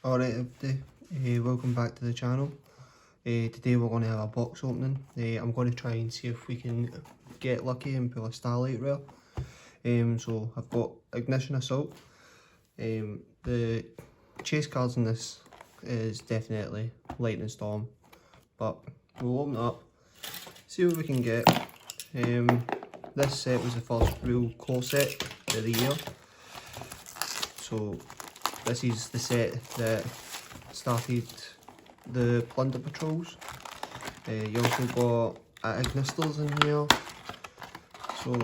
Alright everybody, welcome back to the channel. Today we're going to have a box opening. I'm going to try and see if we can get lucky and pull a Starlight rare. So I've got Ignition Assault. The chase cards in this is definitely Lightning Storm, but we'll open it up, see what we can get. This set was the first real core set of the year. So this is the set that started the Plunder Patrols. You also got Ignisters in here. So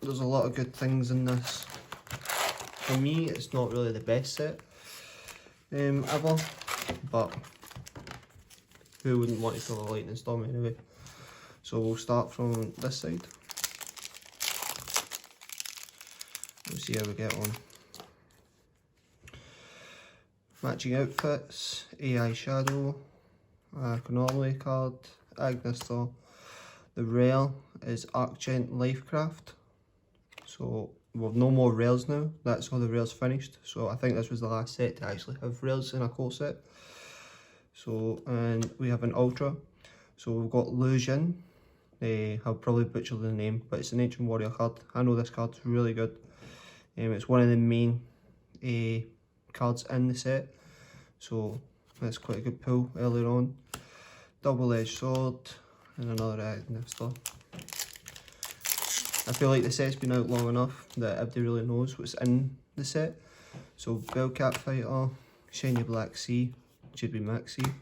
there's a lot of good things in this. For me, it's not really the best set ever, but who wouldn't want to kill a Lightning Storm anyway? So we'll start from this side. We'll see how we get on. Matching outfits, AI Shadow, Anomaly card, Agnister. The rare is Arcgent Lifecraft. So we've no more rares now, that's all the rares finished. So I think this was the last set to actually have rares in a core set. So, and we have an Ultra. So we've got Lu Jin. I'll probably butcher the name, but it's an Ancient Warrior card. I know this card's really good. It's one of the main cards in the set, so that's quite a good pull earlier on. Double-edged sword and another Agnister. I feel like the set's been out long enough that everybody really knows what's in the set. So Bellcat Fighter, Shiny Black Sea, should be Maxi.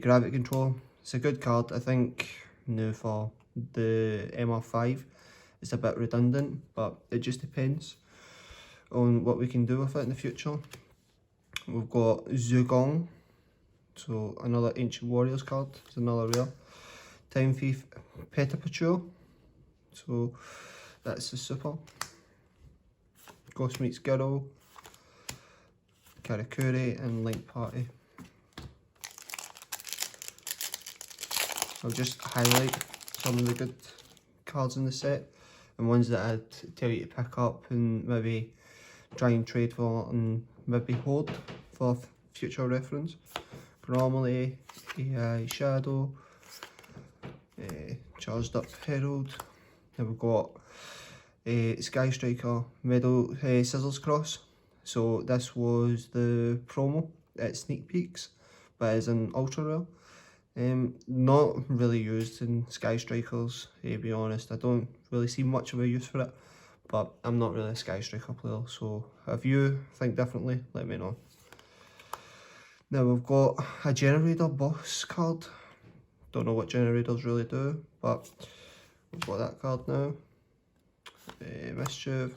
Gravity Control, it's a good card. I think now for the MR5 it's a bit redundant, but it just depends on what we can do with it in the future. We've got Zugong, so another Ancient Warriors card, it's another rare. Time Thief Petapachur, so that's the super. Ghost Meets Girl, Karakuri and Link Party. I'll just highlight some of the good cards in the set and ones that I'd tell you to pick up and maybe try and trade for and maybe hold for future reference. Anomaly, AI Shadow, Charged Up Herald. Then we've got Sky Striker Metal Scissors Cross. So this was the promo at Sneak Peeks, but it's an ultra rare. Not really used in Sky Strikers, to be honest. I don't really see much of a use for it, but I'm not really a Sky Striker player, so if you think differently, let me know. Now we've got a Generator Boss card. Don't know what generators really do, but we've got that card now. Mischief.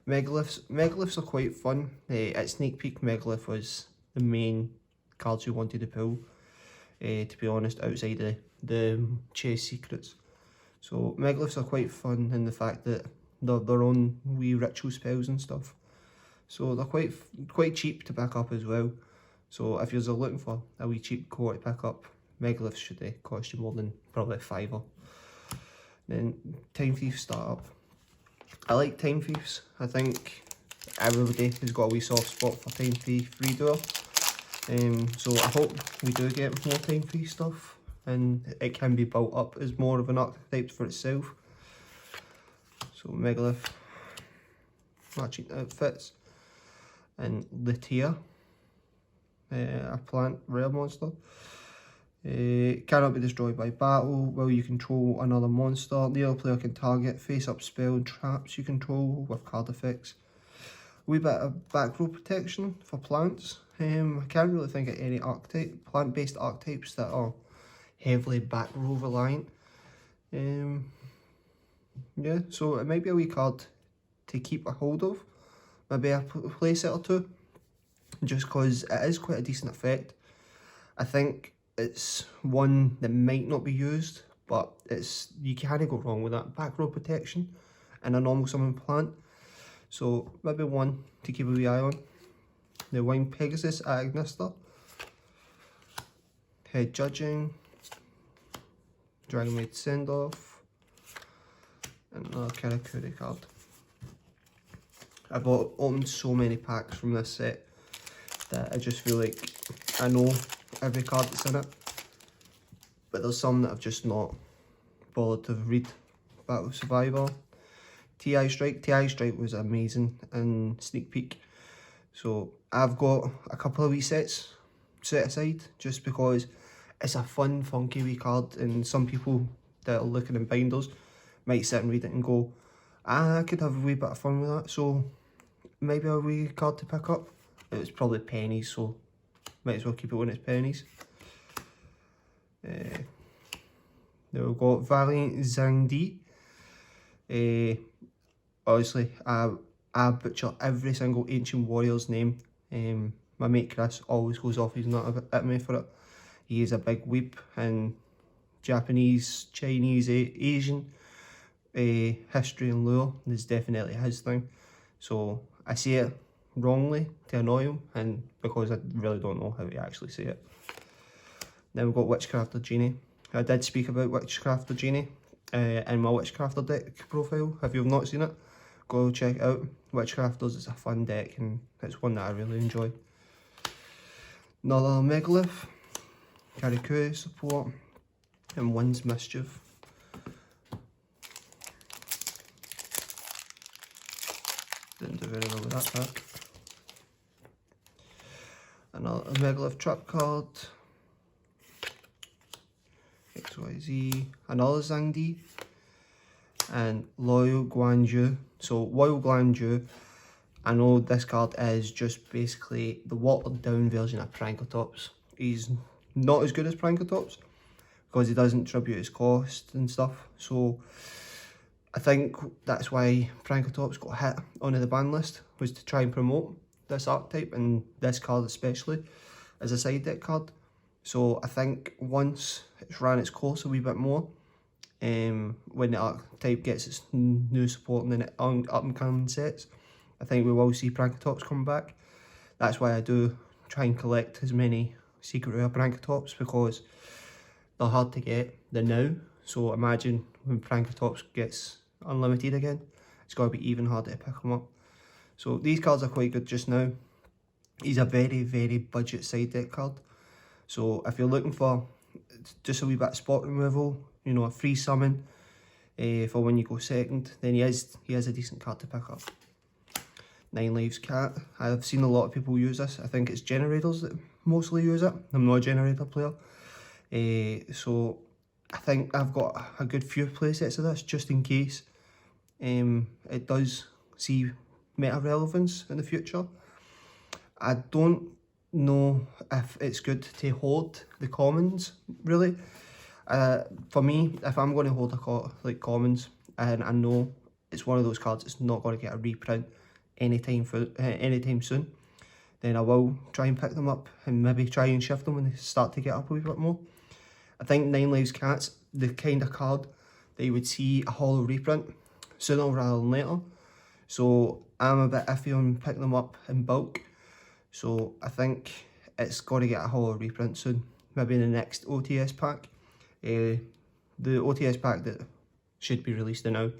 Megaliths. Megaliths are quite fun. At Sneak Peek, Megalith was the main cards you wanted to pull, to be honest, outside of the chase secrets. So Megaliths are quite fun in the fact that they're their own wee ritual spells and stuff. So they're quite cheap to pick up as well. So if you're looking for a wee cheap core to pick up, Megaliths should cost you more than probably $5. Then Time Thief Startup. I like Time Thieves. I think everybody has got a wee soft spot for Time Thief Redoer. So I hope we do get more Time Thief stuff and it can be built up as more of an archetype for itself. So Megalith, matching outfits, and Litia, a plant rare monster. Cannot be destroyed by battle. While you control another monster, the other player can target face-up spell and traps you control with card effects. A wee bit of back row protection for plants. I can't really think of any archetype, plant-based archetypes that are heavily back row reliant. Yeah, so it might be a wee card to keep a hold of, maybe a playset or two, just because it is quite a decent effect. I think it's one that might not be used, but you can't go wrong with that back row protection and a normal summon plant. So maybe one to keep a wee eye on. The Winged Pegasus at Agnister, Head Judging, Dragonmaid Send Off, and another Karakuri card. I've opened so many packs from this set that I just feel like I know every card that's in it. But there's some that I've just not bothered to read. Battle Survivor, TI Strike. TI Strike was amazing in Sneak Peek. So I've got a couple of wee sets set aside just because it's a fun, funky wee card, and some people that are looking in binders might sit and read it and go, I could have a wee bit of fun with that, so maybe a wee card to pick up. It's probably pennies, so might as well keep it when it's pennies. Then we've got Valiant Zhang Di. Obviously, I butcher every single Ancient Warrior's name. My mate Chris always goes off his nut at me for it. He is a big weep in Japanese, Chinese, Asian history and lore. Is definitely his thing. So I say it wrongly to annoy him, and because I really don't know how to actually say it. Then we've got Witchcrafter Genie. I did speak about Witchcrafter Genie in my Witchcrafter deck profile. If you've not seen it, go check it out. Witchcrafters is a fun deck, and it's one that I really enjoy. Another Megalith, Karaku support, and Wind's Mischief. Didn't do very well with that pack. Another Megalith trap card. XYZ. Another Zhang Di. And Loyal Guanju. So Loyal Guanju, I know this card is just basically the watered down version of Prankertops. He's not as good as Prankertops because he doesn't tribute his cost and stuff. So I think that's why Prankertops got hit onto the ban list, was to try and promote this archetype, and this card especially as a side deck card. So I think once it's ran its course a wee bit more, when the archetype gets its new support and then up and coming sets, I think we will see Prankertops come back. That's why I do try and collect as many secret rare Prankertops, because they're hard to get now. So imagine when Prankertops gets unlimited again, it's got to be even harder to pick them up. So these cards are quite good just now. He's a very, very budget side deck card. So if you're looking for just a wee bit of spot removal, you know, a free summon for when you go second, then he is a decent card to pick up. 9 Lives Cat. I've seen a lot of people use this. I think it's generators that mostly use it. I'm not a generator player. So I think I've got a good few playsets of this just in case it does see meta relevance in the future. I don't know if it's good to hold the commons, really. For me, if I'm going to hold like commons, and I know it's one of those cards that's not going to get a reprint anytime soon, then I will try and pick them up and maybe try and shift them when they start to get up a wee bit more. I think 9 Lives Cat's the kind of card that you would see a holo reprint sooner rather than later. So I'm a bit iffy on picking them up in bulk. So I think it's got to get a holo reprint soon, maybe in the next OTS pack. The OTS pack that should be released now,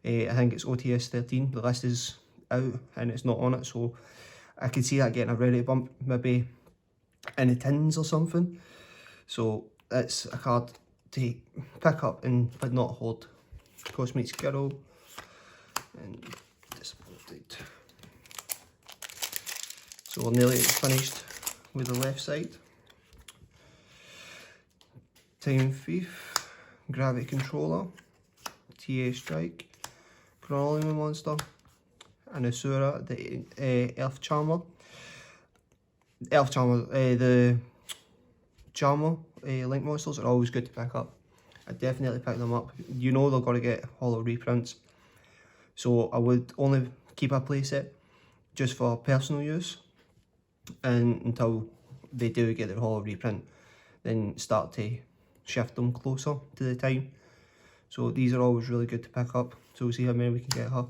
I think it's OTS 13. The list is out and it's not on it, so I could see that getting a rarity bump, maybe in the tins or something. So it's a card to pick up but not hold. Cosmic Skirl and Disappointed. So we're nearly finished with the left side. Time Thief, Gravity Controller, TA Strike, Chronoline Monster, and Asura, the Earth Charmer. The Charmer Link Monsters are always good to pick up. I definitely pick them up. You know they're going to get holo reprints. So I would only keep a playset just for personal use, and until they do get their holo reprint, then start to shift them closer to the time. So these are always really good to pick up. So we'll see how many we can get her.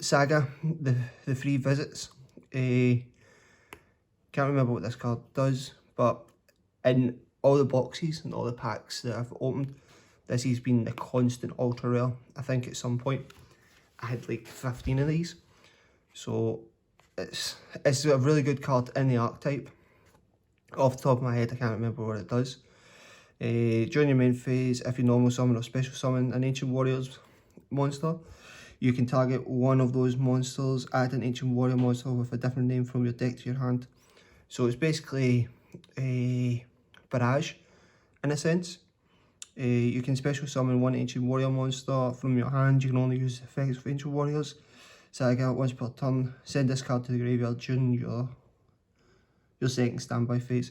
Saga, the free visits. Can't remember what this card does, but in all the boxes and all the packs that I've opened, this has been the constant ultra rare. I think at some point I had like 15 of these. So it's a really good card in the archetype. Off the top of my head, I can't remember what it does. During your main phase, if you normal summon or special summon an Ancient Warriors monster, you can target one of those monsters, add an Ancient Warrior monster with a different name from your deck to your hand. So it's basically a barrage, in a sense. You can special summon one Ancient Warrior monster from your hand. You can only use effects of Ancient Warriors. Saga out once per turn. Send this card to the graveyard during your second standby phase.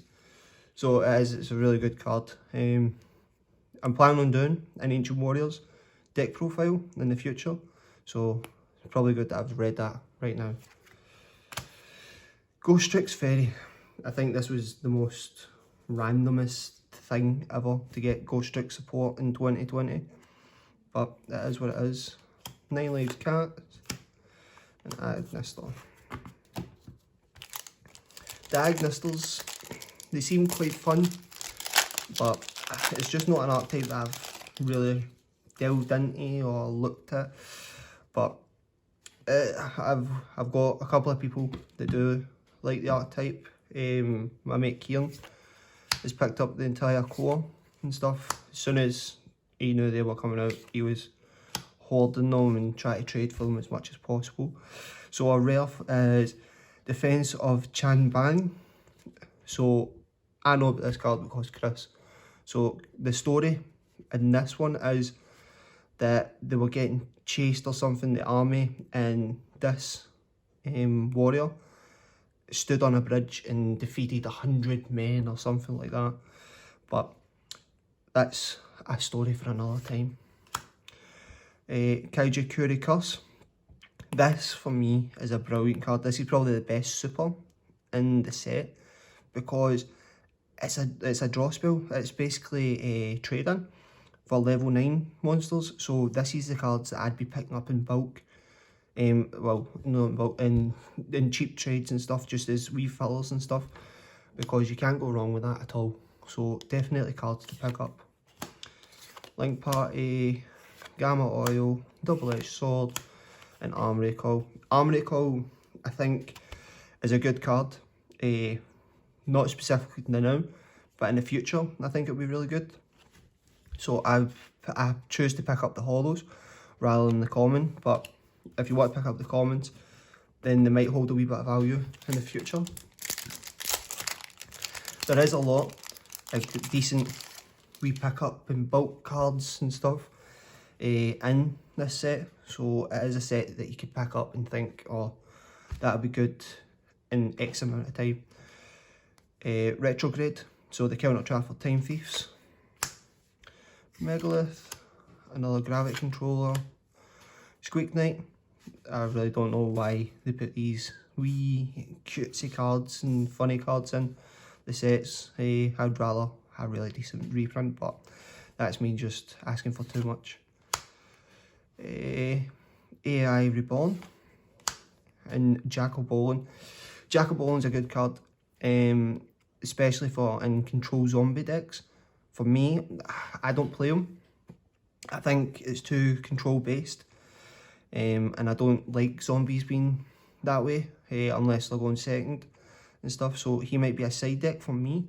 So it's a really good card. I'm planning on doing an Ancient Warriors deck profile in the future. So it's probably good that I've read that right now. Ghost Strix Fairy. I think this was the most randomest thing ever to get Ghost Strix support in 2020. But it is what it is. 9 Lives Cat and Agnister. The Agnisters, they seem quite fun, but it's just not an archetype that I've really delved into or looked at. But I've got a couple of people that do like the archetype. My mate Kieran has picked up the entire core and stuff. As soon as he knew they were coming out, he was hoarding them and trying to trade for them as much as possible. So our rare is Defense of Chan Bang. So I know about this card because Chris. So the story in this one is that they were getting chased or something, the army, and this warrior stood on a bridge and defeated 100 men or something like that. But that's a story for another time. Kaiju Kuri Curse. This for me is a brilliant card. This is probably the best super in the set because it's a draw spell. It's basically a trade-in for level 9 monsters. So this is the cards that I'd be picking up in bulk. Well, no, in bulk, in cheap trades and stuff, just as wee fillers and stuff, because you can't go wrong with that at all. So definitely cards to pick up. Link Party, Gamma Oil, Double-Edged Sword, and Armory Call. Armory Call, I think, is a good card. Not specifically now, but in the future, I think it'll be really good. So I choose to pick up the holos rather than the common, but if you want to pick up the commons, then they might hold a wee bit of value in the future. There is a lot of decent wee pick up and bulk cards and stuff in this set, so it is a set that you could pick up and think, oh, that'll be good in X amount of time. Retrograde, so the counter trap for Time Thieves. Megalith, another Gravity Controller. Squeak Knight, I really don't know why they put these wee cutesy cards and funny cards in the sets. I'd rather a really decent reprint, but that's me just asking for too much. AI Reborn and Jackal Bowling. Jackal Bowling's a good card, especially for in control zombie decks. For me, I don't play them. I think it's too control based, and I don't like zombies being that way, unless they're going second and stuff. So he might be a side deck for me,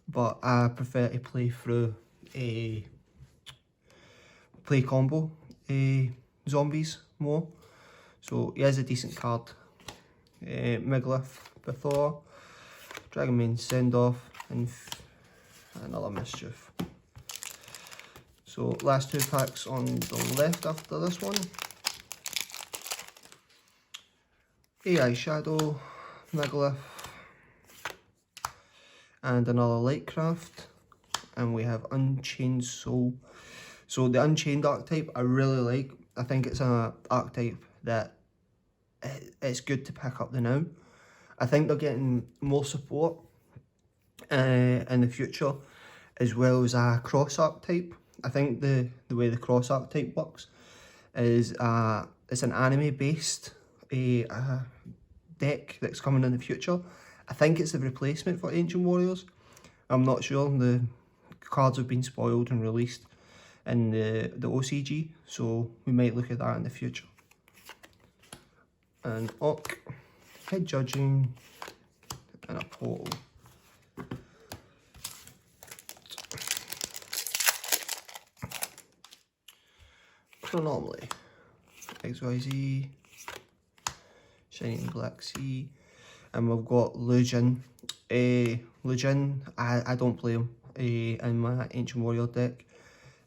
but I prefer to play through play combo zombies more. So he is a decent card. Megalith, Bethor, Dragonmane Send Off, and another Mischief. So last two packs on the left after this one. AI Shadow, Megalith, and another Lightcraft, and we have Unchained Soul. So the Unchained archetype I really like. I think it's an archetype that it's good to pick up the now. I think they're getting more support in the future, as well as a cross archetype. I think the way the cross archetype works is it's an anime based deck that's coming in the future. I think it's the replacement for Ancient Warriors. I'm not sure. The cards have been spoiled and released in the OCG, so we might look at that in the future. And Ock, head judging, and a portal. Chronomaly, XYZ, Shining Black Sea, and we've got Lujin. Lujin, I don't play him in my Ancient Warrior deck.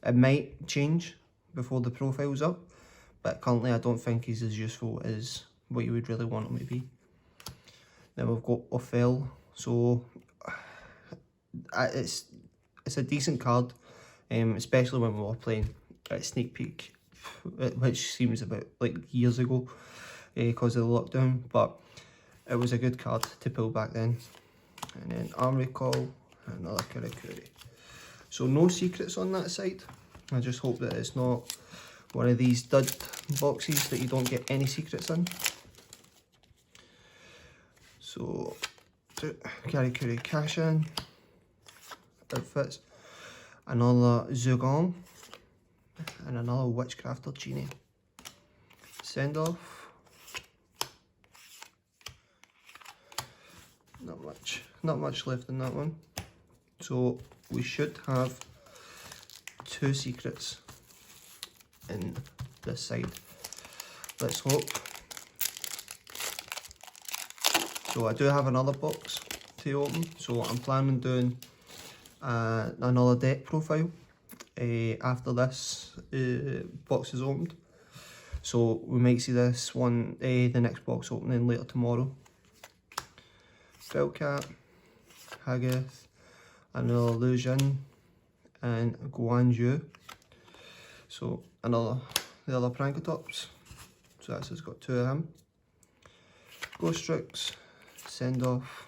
It might change before the profile's up, but currently I don't think he's as useful as what you would really want him to be. Then we've got Ophel, so it's a decent card, especially when we were playing at Sneak Peek, which seems about like years ago because of the lockdown, but it was a good card to pull back then. And then Arm Recall, and another Karakuri. So no secrets on that side. I just hope that it's not one of these dud boxes that you don't get any secrets in. So Karakuri Cash In, outfits, another Zugong, and another Witchcrafter Genie. Send off. Not much left in that one. So we should have 2 secrets in this side. Let's hope. So I do have another box to open. So I'm planning on doing another deck profile after this box is opened. So we might see this one, the next box opening later tomorrow. Bellcat, Haggith, another Lujin, and Guanju. So the other Prankotops. So this has got 2 of him. Ghostrix, Send Off,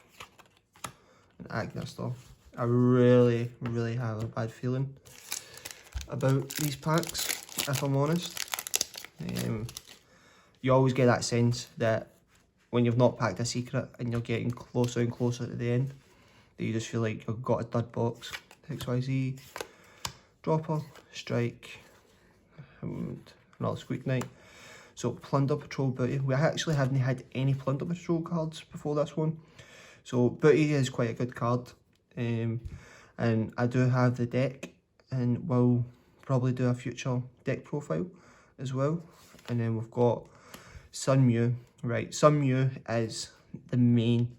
and Agnestor. I really have a bad feeling about these packs, if I'm honest. You always get that sense that when you've not packed a secret and you're getting closer and closer to the end, that you just feel like you've got a dud box. XYZ, Dropper, Strike, and another Squeak Knight. So Plunder Patrol Booty. We actually hadn't had any Plunder Patrol cards before this one. So Booty is quite a good card. And I do have the deck and will probably do a future deck profile as well. And then we've got Sun Mew. Right, Sun Mew is the main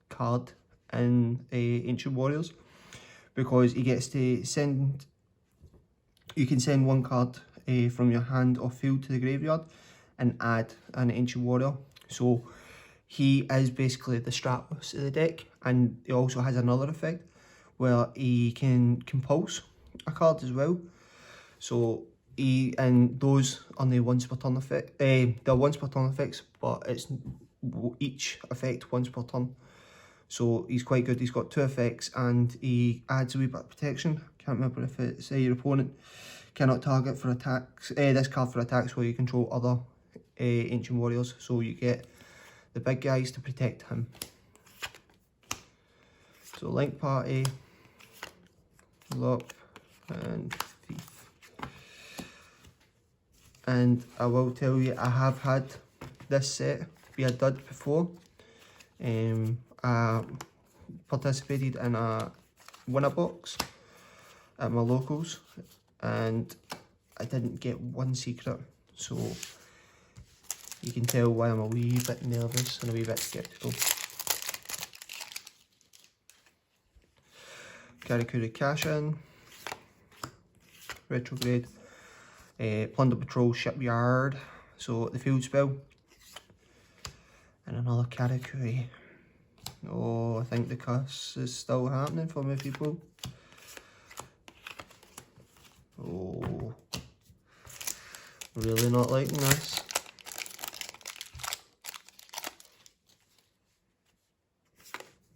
card in Ancient Warriors because he gets to send, you can send 1 card from your hand or field to the graveyard and add an Ancient Warrior. So he is basically the Stratos of the deck, and he also has another effect where he can compulse a card as well. So and those are the once per turn effect. They're once per turn effects, but it's each effect once per turn. So he's quite good. He's got 2 effects and he adds a wee bit of protection. Can't remember if it's your opponent cannot target for attacks. This card for attacks where you control other Ancient Warriors. So you get the big guys to protect him. So Link Party, Lop, and Thief. And I will tell you, I have had this set be a dud before. I participated in a winner box at my locals and I didn't get 1 secret, so you can tell why I'm a wee bit nervous and a wee bit skeptical. Karakuri Cash In, Retrograde, Plunder Patrol Shipyard, so the field spell, and another Karakuri. Oh, I think the cuss is still happening for me, people. Oh, really not liking this.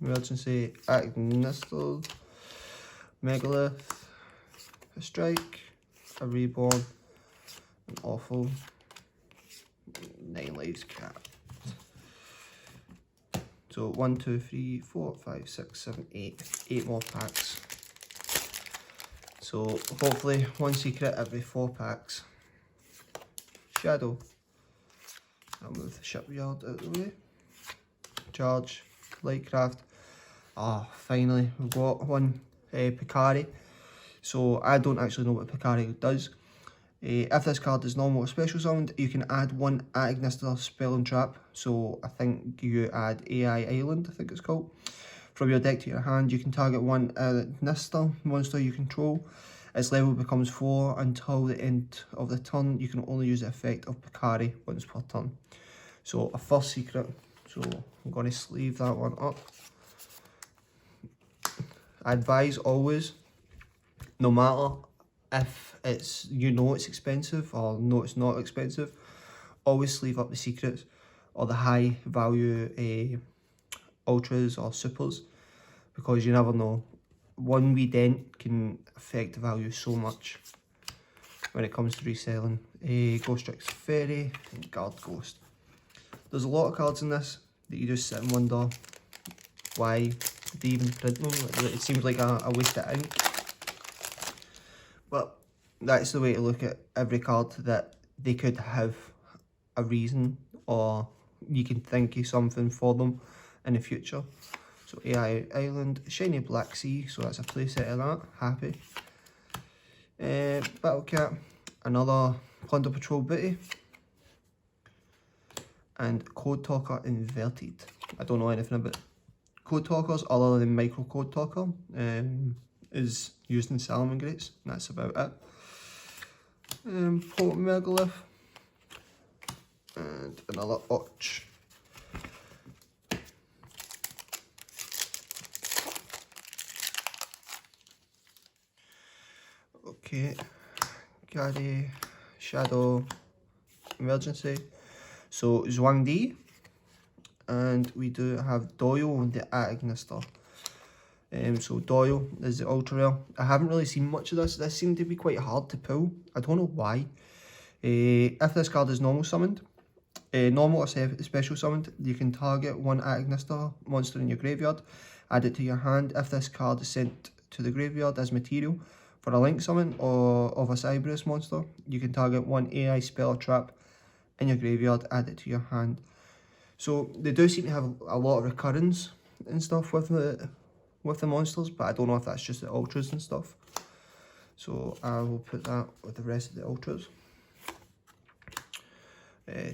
Emergency Agnestor, Megalith, a Strike, a Reborn, an Awful, 9 Lives Cat. So 1, 2, 3, 4, 5, 6, 7, 8. 8 more packs. So hopefully 1 secret every 4 packs. Shadow. I'll move the shipyard out of the way. Charge, Lightcraft. Ah, finally, we've got one, Picari. So I don't actually know what Picari does. If this card is normal or special summoned, you can add one Agnister spell and trap. So I think you add AI Island, I think it's called. From your deck to your hand, you can target one Agnister monster you control. Its level becomes 4 until the end of the turn. You can only use the effect of Picari once per turn. So a first secret. So I'm going to sleeve that one up. I advise always, no matter if it's, you know it's expensive or no it's not expensive, always sleeve up the secrets or the high value ultras or supers, because you never know. One wee dent can affect the value so much when it comes to reselling. Ghost Strix Fairy and Guard Ghost. There's a lot of cards in this that you just sit and wonder why they even print them. It seems like a waste of ink. But that's the way to look at every card, that they could have a reason or you can think of something for them in the future. So AI Island, Shiny Black Sea, so that's a playset of that, happy. Battle Cat, another Plunder Patrol Booty. And Code Talker Inverted. I don't know anything about Code Talkers other than Micro Code Talker. Is used in Salmon Grates, and that's about it. Potent Megalith. And another Arch. Okay, Gary, Shadow, Emergency. So Zhuang Di, and we do have Doyle and the Agnister. So Doyle is the ultra rare. I haven't really seen much of this. This seemed to be quite hard to pull. I don't know why. If this card is normal summoned, normal or special summoned, you can target one Agnister monster in your graveyard, add it to your hand. If this card is sent to the graveyard as material for a link summon or of a Cyberus monster, you can target one AI spell or trap in your graveyard, add it to your hand. So they do seem to have a lot of recurrence and stuff with the monsters, but I don't know if that's just the ultras and stuff. So I will put that with the rest of the ultras.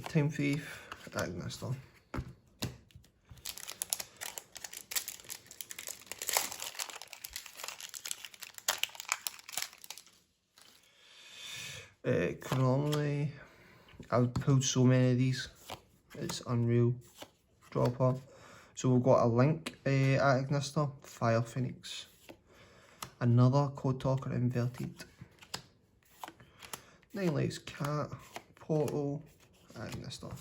Time Thief, Agnister. Chronomly. I've pulled so many of these, it's unreal. Dropper. So we've got a Link Agnister, Fire Phoenix. Another Code Talker Inverted. Nine Legs Cat, Portal, Agnister.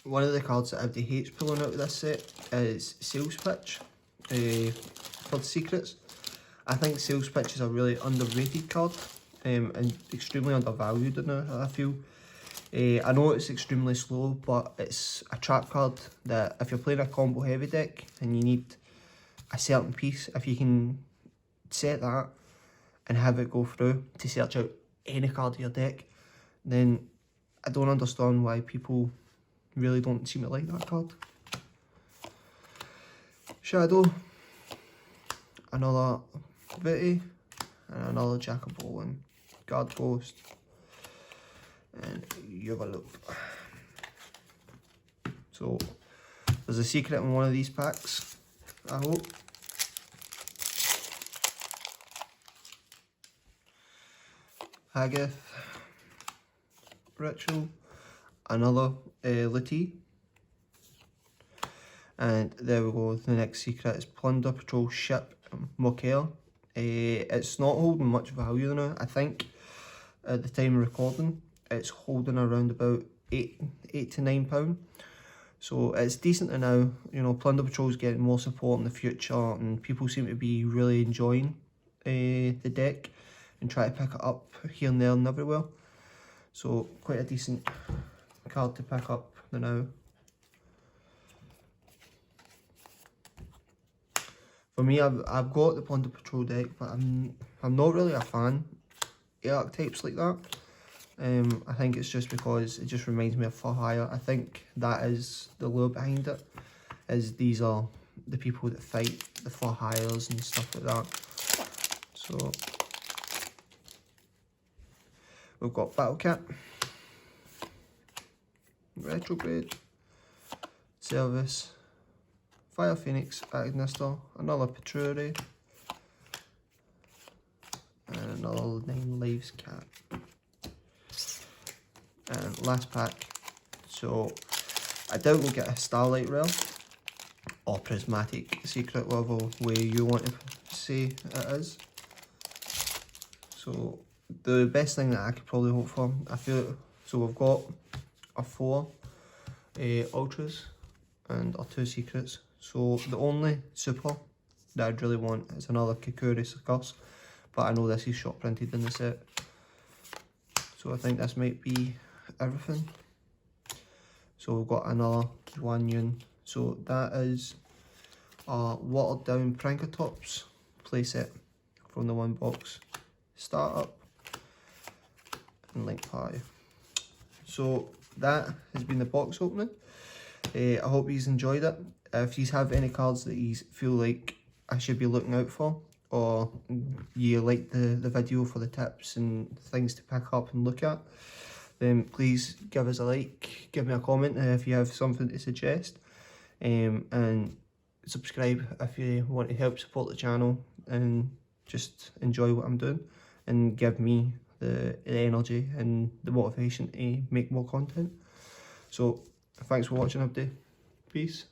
One of the cards that everybody hates pulling out of this set is Sales Pitch for the secrets. I think Sales Pitch is a really underrated card and extremely undervalued now, I feel. I know it's extremely slow, but it's a trap card that if you're playing a combo heavy deck and you need a certain piece, if you can set that and have it go through to search out any card of your deck, then I don't understand why people really don't seem to like that card. Shadow, another Vitty, and another Jack of Bowling, Guard Ghost, and Yuva. So there's a secret in one of these packs, I hope. Haggith, Ritual, another Lati, and there we go. The next secret is Plunder Patrol Ship Mokel. It's not holding much value now. I think at the time of recording it's holding around about £8 to £9. So it's decent now. You know, Plunder Patrol's getting more support in the future, and people seem to be really enjoying the deck and try to pick it up here and there and everywhere. So quite a decent card to pick up now. For me, I've got the Plunder Patrol deck, but I'm not really a fan of archetypes like that. I think it's just because it just reminds me of For Hire. I think that is the lure behind it, is these are the people that fight the For Hires and stuff like that. So we've got Battle Cat, Retrograde, Service, Fire Phoenix, Agnister, another Patrouille, and another 9 Lives Cat. And last pack, so I doubt we'll get a Starlight Rare or Prismatic Secret, whatever way you want to say it is. So the best thing that I could probably hope for, I feel, so we've got our 4 Ultras and our 2 Secrets. So the only Super that I'd really want is another Kikuris Curse, but I know this is shot printed in the set. So I think this might be everything. So we've got another Yuan Yun. So that is a watered down Prankertops playset from the one box. Startup and Link Party. So that has been the box opening. I hope you enjoyed it. If you have any cards that you feel like I should be looking out for, or you like the video for the tips and things to pick up and look at, then please give us a like, give me a comment if you have something to suggest, and subscribe if you want to help support the channel and just enjoy what I'm doing and give me the energy and the motivation to make more content. So thanks for watching, everybody. Peace.